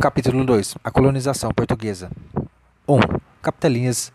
Capítulo 2. A colonização portuguesa. 1. Capitanias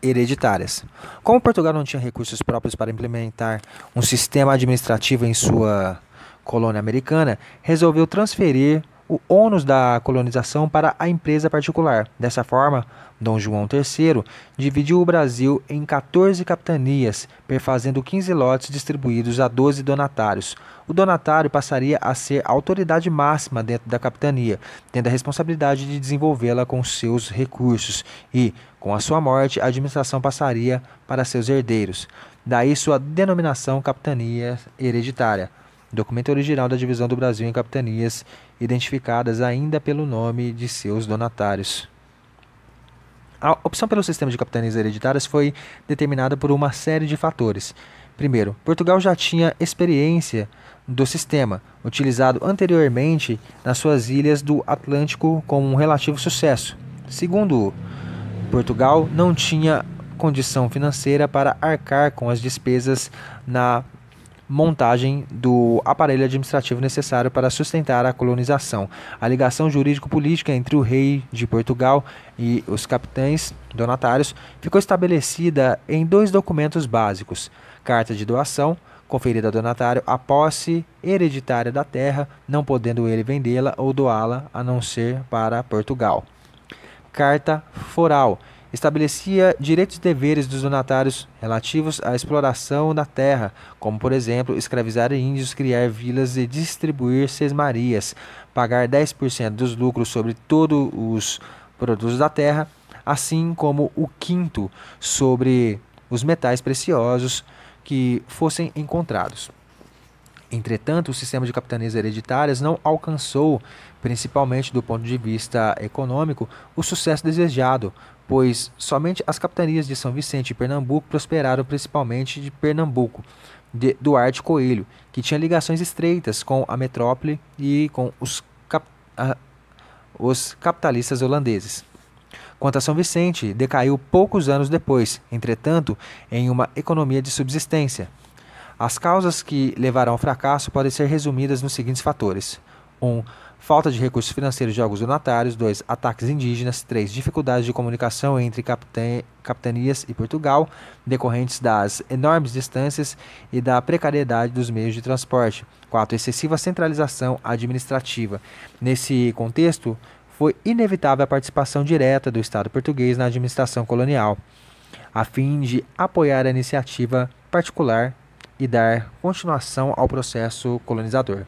hereditárias. Como Portugal não tinha recursos próprios para implementar um sistema administrativo em sua colônia americana, resolveu transferir o ônus da colonização para a empresa particular. Dessa forma, Dom João III dividiu o Brasil em 14 capitanias, perfazendo 15 lotes distribuídos a 12 donatários. O donatário passaria a ser a autoridade máxima dentro da capitania, tendo a responsabilidade de desenvolvê-la com seus recursos e, com a sua morte, a administração passaria para seus herdeiros. Daí sua denominação capitania hereditária. Documento original da divisão do Brasil em capitanias, identificadas ainda pelo nome de seus donatários. A opção pelo sistema de capitanias hereditárias foi determinada por uma série de fatores. Primeiro, Portugal já tinha experiência do sistema, utilizado anteriormente nas suas ilhas do Atlântico com um relativo sucesso. Segundo, Portugal não tinha condição financeira para arcar com as despesas na montagem do aparelho administrativo necessário para sustentar a colonização. A ligação jurídico-política entre o rei de Portugal e os capitães donatários ficou estabelecida em dois documentos básicos: carta de doação, conferida ao donatário a posse hereditária da terra, não podendo ele vendê-la ou doá-la a não ser para Portugal. Carta foral estabelecia direitos e deveres dos donatários relativos à exploração da terra, como, por exemplo, escravizar índios, criar vilas e distribuir sesmarias, pagar 10% dos lucros sobre todos os produtos da terra, assim como o quinto sobre os metais preciosos que fossem encontrados. Entretanto, o sistema de capitanias hereditárias não alcançou, principalmente do ponto de vista econômico, o sucesso desejado, pois somente as capitanias de São Vicente e Pernambuco prosperaram, principalmente de Pernambuco, de Duarte Coelho, que tinha ligações estreitas com a metrópole e com os capitalistas holandeses. Quanto a São Vicente, decaiu poucos anos depois, entretanto, em uma economia de subsistência. As causas que levaram ao fracasso podem ser resumidas nos seguintes fatores: 1. Falta de recursos financeiros de alguns donatários. 2. Ataques indígenas. 3. Dificuldades de comunicação entre capitanias e Portugal, decorrentes das enormes distâncias e da precariedade dos meios de transporte. 4. Excessiva centralização administrativa. Nesse contexto, foi inevitável a participação direta do Estado português na administração colonial, a fim de apoiar a iniciativa particular e dar continuação ao processo colonizador.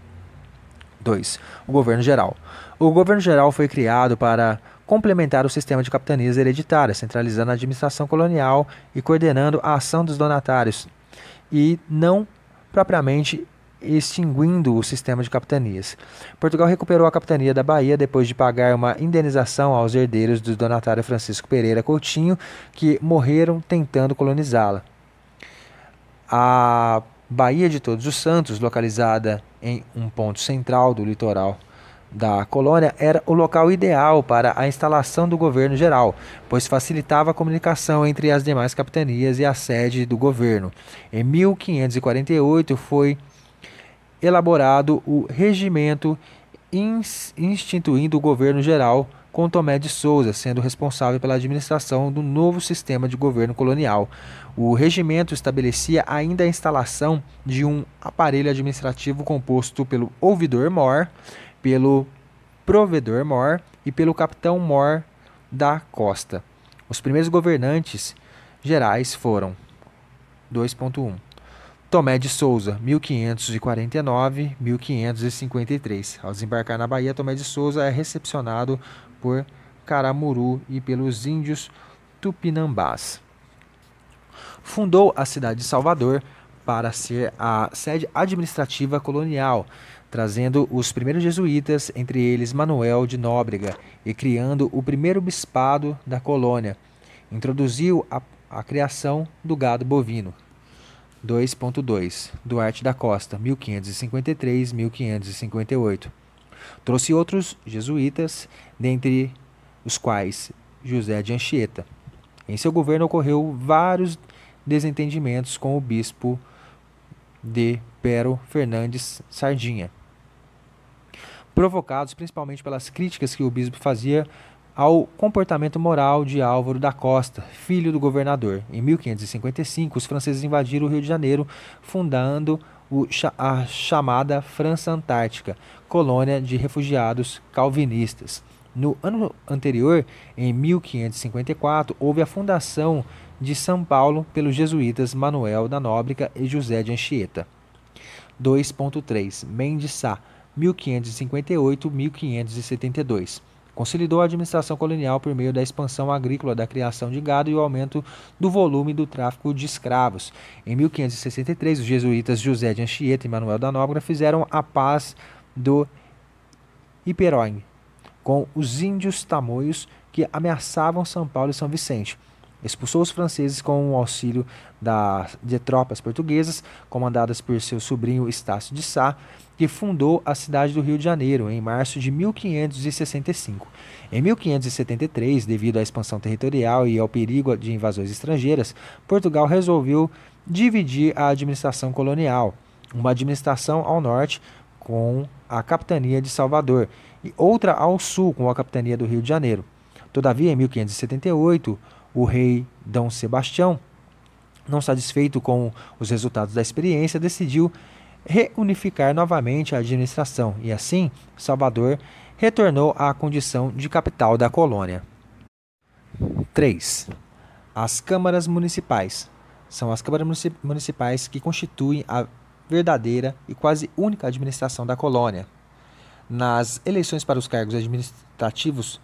2. O governo geral. O governo geral foi criado para complementar o sistema de capitanias hereditárias, centralizando a administração colonial e coordenando a ação dos donatários, e não propriamente extinguindo o sistema de capitanias. Portugal recuperou a capitania da Bahia depois de pagar uma indenização aos herdeiros do donatário Francisco Pereira Coutinho, que morreram tentando colonizá-la. A Baía de Todos os Santos, localizada em um ponto central do litoral da colônia, era o local ideal para a instalação do governo geral, pois facilitava a comunicação entre as demais capitanias e a sede do governo. Em 1548 foi elaborado o regimento instituindo o governo geral, com Tomé de Souza sendo responsável pela administração do novo sistema de governo colonial. O regimento estabelecia ainda a instalação de um aparelho administrativo composto pelo ouvidor-mor, pelo provedor-mor e pelo capitão-mor da costa. Os primeiros governantes gerais foram: 2.1 Tomé de Souza, 1549-1553. Ao desembarcar na Bahia, Tomé de Souza é recepcionado por Caramuru e pelos índios tupinambás. Fundou a cidade de Salvador para ser a sede administrativa colonial, trazendo os primeiros jesuítas, entre eles Manuel de Nóbrega, e criando o primeiro bispado da colônia. Introduziu a criação do gado bovino. 2.2 Duarte da Costa, 1553-1558. Trouxe outros jesuítas, dentre os quais José de Anchieta. Em seu governo ocorreu vários desentendimentos com o bispo de Pero Fernandes Sardinha. provocados principalmente pelas críticas que o bispo fazia ao comportamento moral de Álvaro da Costa, filho do governador. Em 1555, os franceses invadiram o Rio de Janeiro, fundando a chamada França Antártica, colônia de refugiados calvinistas. No ano anterior, em 1554, houve a fundação de São Paulo pelos jesuítas Manuel da Nóbrega e José de Anchieta. 2.3 Mendes Sá, 1558-1572. Consolidou a administração colonial por meio da expansão agrícola, da criação de gado e o aumento do volume do tráfico de escravos. Em 1563, os jesuítas José de Anchieta e Manuel da Nóbrega fizeram a paz do Iperoig com os índios tamoios que ameaçavam São Paulo e São Vicente. Expulsou os franceses com o auxílio de tropas portuguesas, comandadas por seu sobrinho Estácio de Sá, que fundou a cidade do Rio de Janeiro em março de 1565. Em 1573, devido à expansão territorial e ao perigo de invasões estrangeiras, Portugal resolveu dividir a administração colonial, uma administração ao norte com a capitania de Salvador e outra ao sul com a capitania do Rio de Janeiro. Todavia, em 1578, o rei Dom Sebastião, não satisfeito com os resultados da experiência, decidiu reunificar novamente a administração e, assim, Salvador retornou à condição de capital da colônia. 3. As câmaras municipais. São as câmaras municipais que constituem a verdadeira e quase única administração da colônia. Nas eleições para os cargos administrativos,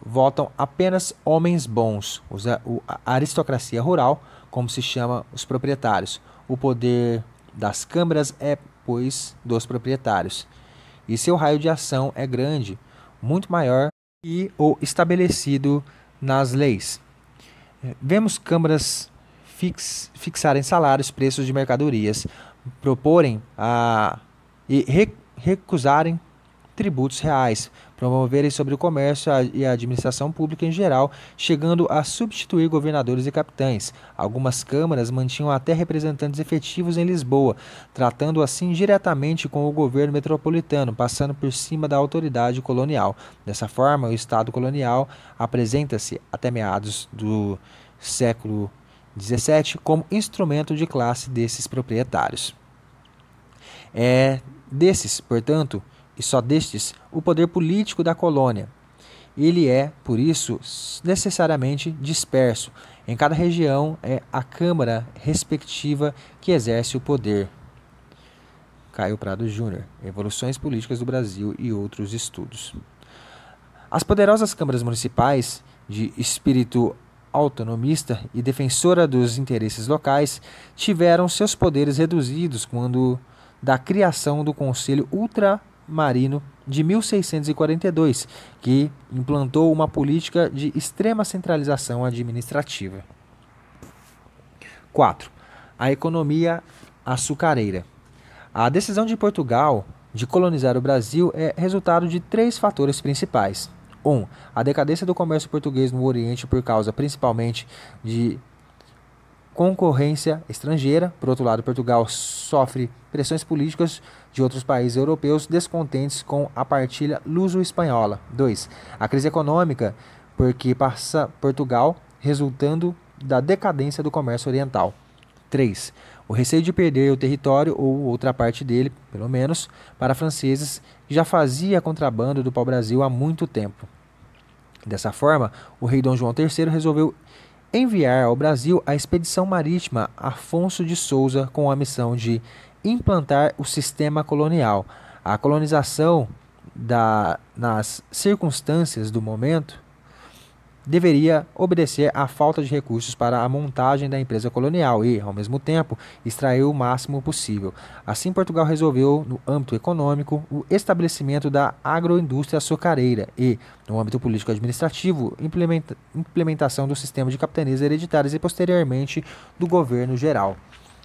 votam apenas homens bons, a aristocracia rural, como se chama os proprietários. O poder das câmaras é, pois, dos proprietários, e seu raio de ação é grande, muito maior que o estabelecido nas leis. Vemos câmaras fixarem salários, preços de mercadorias, proporem e recusarem tributos reais, promoverem sobre o comércio e a administração pública em geral, chegando a substituir governadores e capitães. Algumas câmaras mantinham até representantes efetivos em Lisboa, tratando assim diretamente com o governo metropolitano, passando por cima da autoridade colonial. Dessa forma, o Estado colonial apresenta-se, até meados do século XVII, como instrumento de classe desses proprietários. Desses, portanto, e só destes, o poder político da colônia. Ele é, por isso, necessariamente disperso. Em cada região é a Câmara respectiva que exerce o poder. Caio Prado Júnior, Evoluções Políticas do Brasil e outros estudos. As poderosas câmaras municipais, de espírito autonomista e defensora dos interesses locais, tiveram seus poderes reduzidos quando da criação do Conselho Ultramarino de 1642, que implantou uma política de extrema centralização administrativa. 4. A economia açucareira. A decisão de Portugal de colonizar o Brasil é resultado de 3 fatores principais. 1. A decadência do comércio português no Oriente por causa principalmente de concorrência estrangeira. Por outro lado, Portugal sofre pressões políticas de outros países europeus descontentes com a partilha luso-espanhola. 2. A crise econômica, porque passa Portugal, resultando da decadência do comércio oriental. 3. O receio de perder o território, ou outra parte dele, pelo menos, para franceses, que já fazia contrabando do pau-brasil há muito tempo. Dessa forma, o rei Dom João III resolveu enviar ao Brasil a expedição marítima Afonso de Souza com a missão de implantar o sistema colonial. A colonização, nas circunstâncias do momento, deveria obedecer à falta de recursos para a montagem da empresa colonial e, ao mesmo tempo, extrair o máximo possível. Assim, Portugal resolveu, no âmbito econômico, o estabelecimento da agroindústria açucareira e, no âmbito político-administrativo, implementação do sistema de capitanias hereditárias e, posteriormente, do governo geral.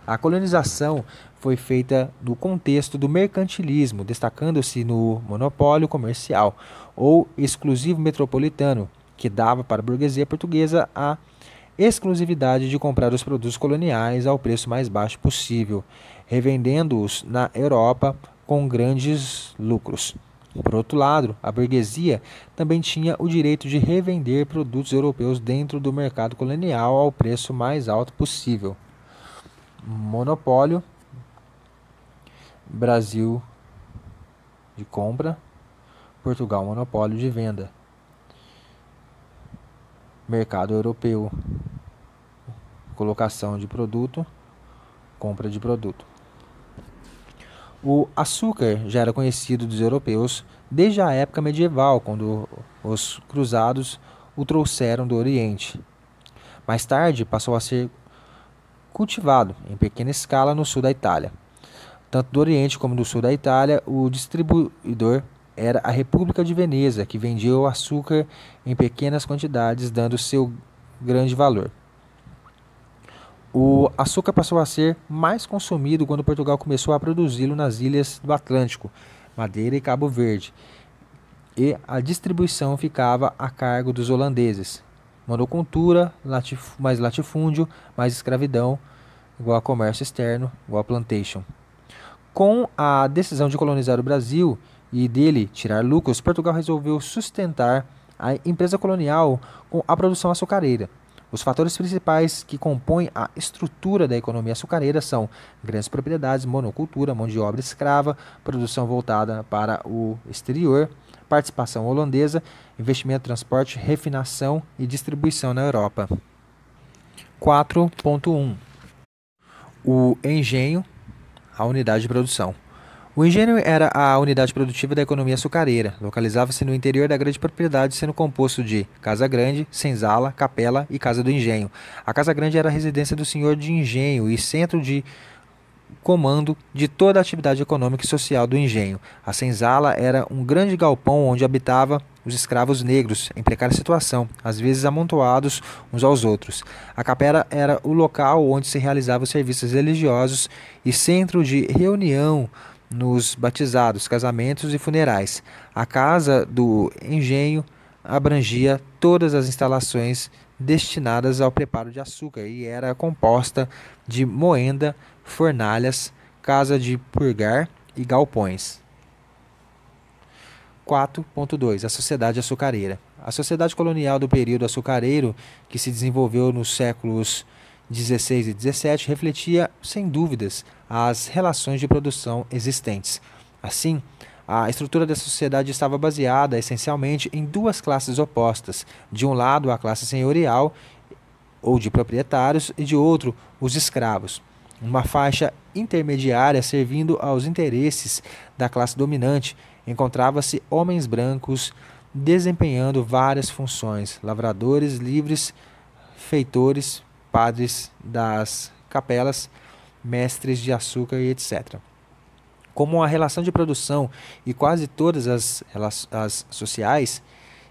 A colonização foi feita no contexto do mercantilismo, destacando-se no monopólio comercial ou exclusivo metropolitano, que dava para a burguesia portuguesa a exclusividade de comprar os produtos coloniais ao preço mais baixo possível, revendendo-os na Europa com grandes lucros. Por outro lado, a burguesia também tinha o direito de revender produtos europeus dentro do mercado colonial ao preço mais alto possível. Monopólio, Brasil de compra, Portugal monopólio de venda. Mercado europeu, colocação de produto, compra de produto. O açúcar já era conhecido dos europeus desde a época medieval, quando os cruzados o trouxeram do Oriente. Mais tarde, passou a ser cultivado em pequena escala no sul da Itália. Tanto do Oriente como do sul da Itália, o distribuidor era a República de Veneza, que vendia o açúcar em pequenas quantidades, dando seu grande valor. O açúcar passou a ser mais consumido quando Portugal começou a produzi-lo nas ilhas do Atlântico, Madeira e Cabo Verde, e a distribuição ficava a cargo dos holandeses. Monocultura, mais latifúndio, mais escravidão, igual a comércio externo, igual a plantation. Com a decisão de colonizar o Brasil e dele tirar lucros, Portugal resolveu sustentar a empresa colonial com a produção açucareira. Os fatores principais que compõem a estrutura da economia açucareira são grandes propriedades, monocultura, mão de obra escrava, produção voltada para o exterior, participação holandesa, investimento, transporte, refinação e distribuição na Europa. 4.1 O engenho, a unidade de produção. O engenho era a unidade produtiva da economia açucareira. Localizava-se no interior da grande propriedade, sendo composto de casa grande, senzala, capela e casa do engenho. A casa grande era a residência do senhor de engenho e centro de comando de toda a atividade econômica e social do engenho. A senzala era um grande galpão onde habitavam os escravos negros, em precária situação, às vezes amontoados uns aos outros. A capela era o local onde se realizavam os serviços religiosos e centro de reunião nos batizados, casamentos e funerais. A casa do engenho abrangia todas as instalações destinadas ao preparo de açúcar e era composta de moenda, fornalhas, casa de purgar e galpões. 4.2 A sociedade açucareira. A sociedade colonial do período açucareiro, que se desenvolveu nos séculos 16 e 17, refletia, sem dúvidas, as relações de produção existentes. Assim, a estrutura da sociedade estava baseada essencialmente em duas classes opostas. De um lado, a classe senhorial, ou de proprietários, e de outro, os escravos. Uma faixa intermediária servindo aos interesses da classe dominante, encontrava-se homens brancos desempenhando várias funções: lavradores livres, feitores, padres das capelas, mestres de açúcar e etc. Como a relação de produção e quase todas as sociais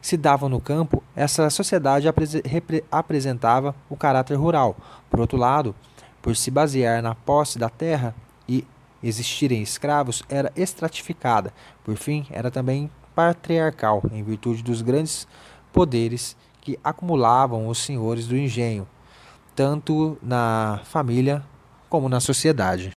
se davam no campo, essa sociedade apresentava o caráter rural. Por outro lado, por se basear na posse da terra e existirem escravos, era estratificada. Por fim, era também patriarcal, em virtude dos grandes poderes que acumulavam os senhores do engenho, tanto na família como na sociedade.